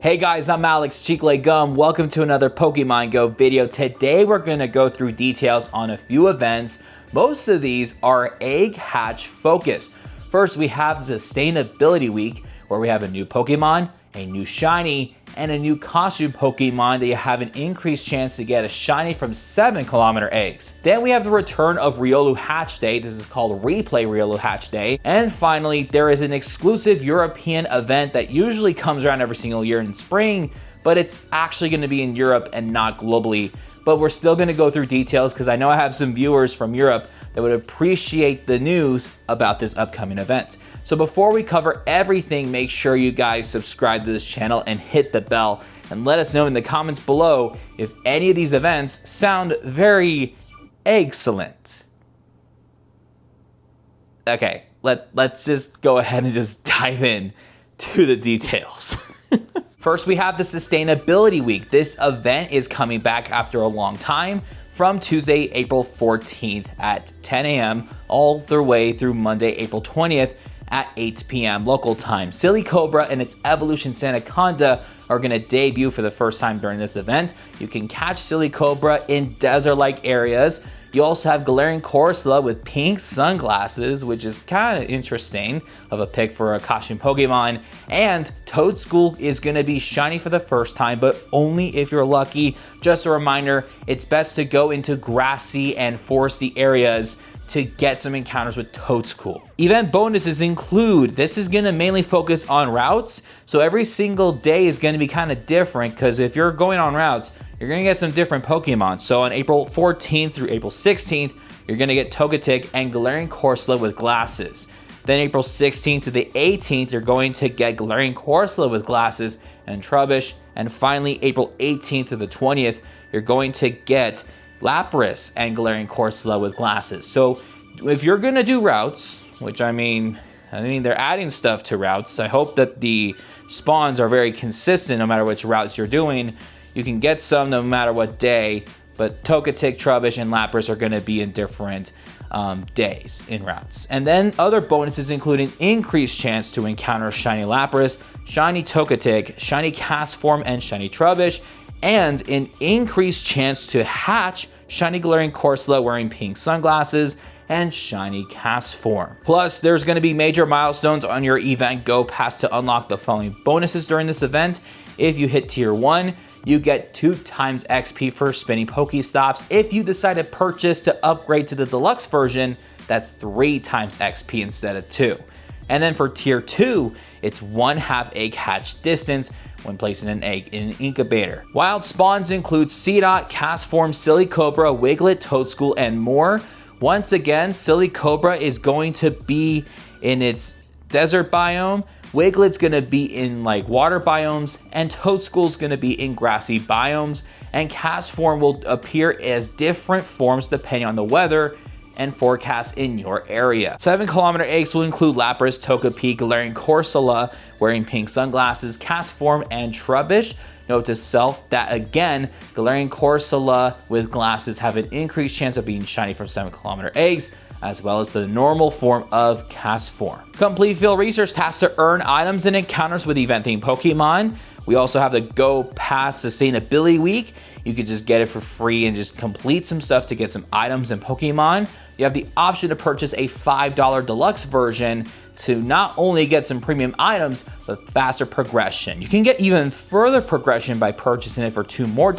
Hey guys, I'm Alex Cheekley Gum. Welcome to another Pokemon Go video. Today we're going to go through details on a few events. Most of these are egg hatch focused. First, we have the Sustainability Week, where we have a new Pokemon, a new Shiny, and a new costume Pokemon that you have an increased chance to get a Shiny from 7km eggs. Then we have the return of Riolu Hatch Day. This is called Replay Riolu Hatch Day. And finally, there is an exclusive European event that usually comes around every single year in spring, but it's actually going to be in Europe and not globally. But we're still going to go through details because I know I have some viewers from Europe that would appreciate the news about this upcoming event. So before we cover everything, make sure you guys subscribe to this channel and hit the bell, and let us know in the comments below if any of these events sound very excellent. Okay, let's just go ahead and just dive in to the details. First, we have the Sustainability Week. This event is coming back after a long time from Tuesday, April 14th at 10 a.m. all the way through Monday, April 20th at 8 p.m. local time. Silicobra and its evolution Sandaconda are going to debut for the first time during this event. You can catch Silicobra in desert-like areas. You also have Galarian Corsola with pink sunglasses, which is kind of interesting of a pick for a costume Pokemon. And Toedscool is going to be shiny for the first time, but only if you're lucky. Just a reminder, it's best to go into grassy and foresty areas to get some encounters with Toedscool. Event bonuses include, this is going to mainly focus on routes, so every single day is going to be kind of different, because if you're going on routes, you're going to get some different Pokemon. So on April 14th through April 16th, you're going to get Togetic and Galarian Corsola with glasses. Then April 16th to the 18th, you're going to get Galarian Corsola with glasses and Trubbish. And finally, April 18th to the 20th, you're going to get Lapras and Galarian Corsola with glasses. So if you're going to do routes, which I mean they're adding stuff to routes. I hope that the spawns are very consistent no matter which routes you're doing. You can get some no matter what day, but Togetic, Trubbish, and Lapras are going to be in different days in routes. And then other bonuses include an increased chance to encounter Shiny Lapras, Shiny Togetic, Shiny Castform, and Shiny Trubbish, and an increased chance to hatch Shiny Galarian Corsola wearing pink sunglasses and Shiny Castform. Plus, there's going to be major milestones on your event Go Pass to unlock the following bonuses during this event. If you hit Tier 1, you get 2 times XP for spinning Pokestops. If you decide to purchase to upgrade to the deluxe version, that's 3 times XP instead of 2. And then for Tier 2, it's 1/2 egg hatch distance when placing an egg in an incubator. Wild spawns include Seedot, Castform, Silicobra, Wiglet, Toedscool, and more. Once again, Silicobra is going to be in its desert biome, Wiglet's going to be in like water biomes, and Toedscool's going to be in grassy biomes, and Castform will appear as different forms depending on the weather and forecast in your area. 7km eggs will include Lapras, Togepi, Galarian Corsola wearing pink sunglasses, Castform, and Trubbish. Note to self that again, Galarian Corsola with glasses have an increased chance of being shiny from 7km eggs, as well as the normal form of Castform. Complete field research tasks to earn items and encounters with event-themed Pokemon. We also have the Go Pass Sustainability Week. You could just get it for free and just complete some stuff to get some items and Pokemon. You have the option to purchase a $5 deluxe version to not only get some premium items, but faster progression. You can get even further progression by purchasing it for $2 more,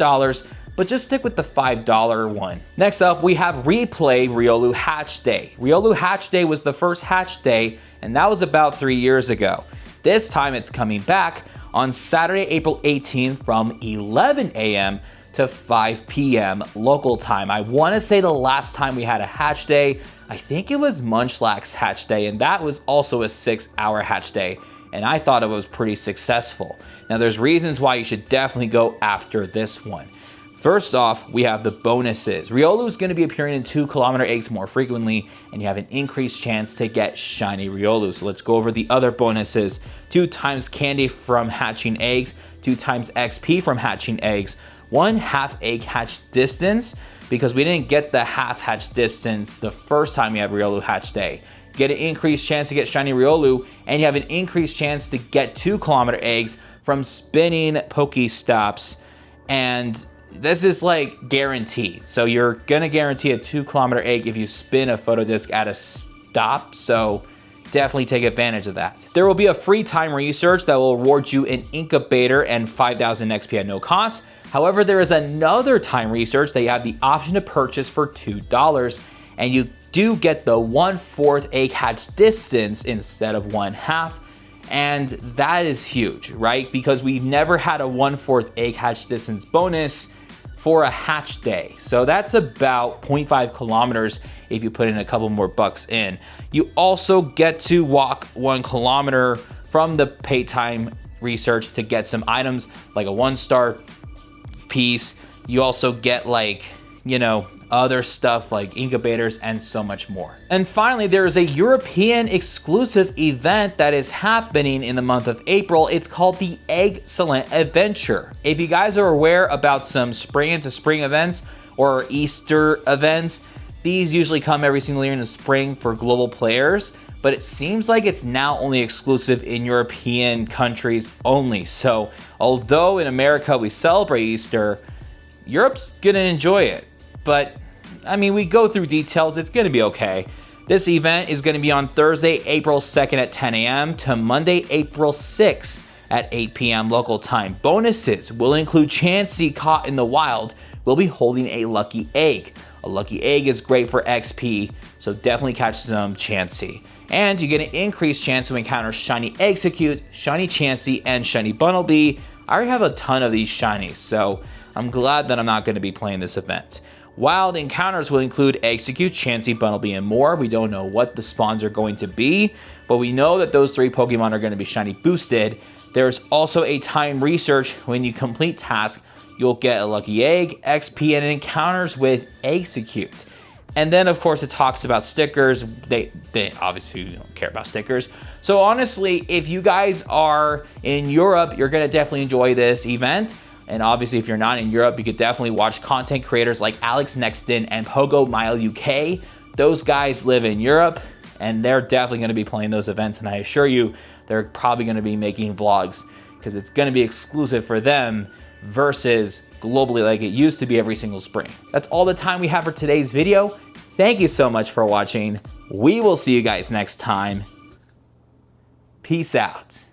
but just stick with the $5 one. Next up, we have Replay Riolu Hatch Day. Riolu Hatch Day was the first Hatch Day, and that was about 3 years ago. This time it's coming back on Saturday, April 18th from 11 a.m. to 5 p.m. local time. I want to say the last time we had a Hatch Day, I think it was Munchlax's Hatch Day, and that was also a 6-hour Hatch Day, and I thought it was pretty successful. Now there's reasons why you should definitely go after this one. First off, we have the bonuses. Riolu is going to be appearing in 2km eggs more frequently, and you have an increased chance to get shiny Riolu. So let's go over the other bonuses. 2 times candy from hatching eggs, 2 times XP from hatching eggs, 1/2 egg hatch distance, because we didn't get the half hatch distance the first time we had Riolu Hatch Day. You get an increased chance to get shiny Riolu, and you have an increased chance to get 2km eggs from spinning Pokestops, and this is like guaranteed. So you're gonna guarantee a 2-kilometer egg if you spin a photo disc at a stop, so definitely take advantage of that. There will be a free time research that will reward you an incubator and 5,000 XP at no cost. However, there is another time research that you have the option to purchase for $2, and you do get the 1/4 egg hatch distance instead of 1/2. And that is huge, right? Because we've never had a 1/4 egg hatch distance bonus for a hatch day. So that's about 0.5 kilometers if you put in a couple more bucks in. You also get to walk 1 kilometer from the pay time research to get some items like a 1-star piece. You also get, like, you know, other stuff like incubators and so much more. And finally, there is a European exclusive event that is happening in the month of April. It's called the EGGS-CELLENT Adventure. If you guys are aware about some spring into spring events or Easter events, these usually come every single year in the spring for global players, but it seems like it's now only exclusive in European countries only. So although in America we celebrate Easter, Europe's gonna enjoy it. But I mean, we go through details, it's gonna be okay. This event is gonna be on Thursday, April 2nd at 10 a.m. to Monday, April 6th at 8 p.m. local time. Bonuses will include Chansey caught in the wild. We'll be holding a lucky egg. A lucky egg is great for XP, so definitely catch some Chansey. And you get an increased chance to encounter Shiny Execute, Shiny Chansey, and Shiny Bunnelby. I already have a ton of these shinies, so I'm glad that I'm not gonna be playing this event. Wild encounters will include Execute, Chansey, Bunnelby, and more. We don't know what the spawns are going to be, but we know that those 3 Pokemon are going to be shiny boosted. There's also a time research. When you complete tasks, you'll get a lucky egg, XP, and encounters with Execute. And then, of course, it talks about stickers. They obviously don't care about stickers. So honestly, if you guys are in Europe, you're going to definitely enjoy this event. And obviously, if you're not in Europe, you could definitely watch content creators like Alex Nexton and Pogo Mile UK. Those guys live in Europe, and they're definitely going to be playing those events. And I assure you, they're probably going to be making vlogs because it's going to be exclusive for them versus globally like it used to be every single spring. That's all the time we have for today's video. Thank you so much for watching. We will see you guys next time. Peace out.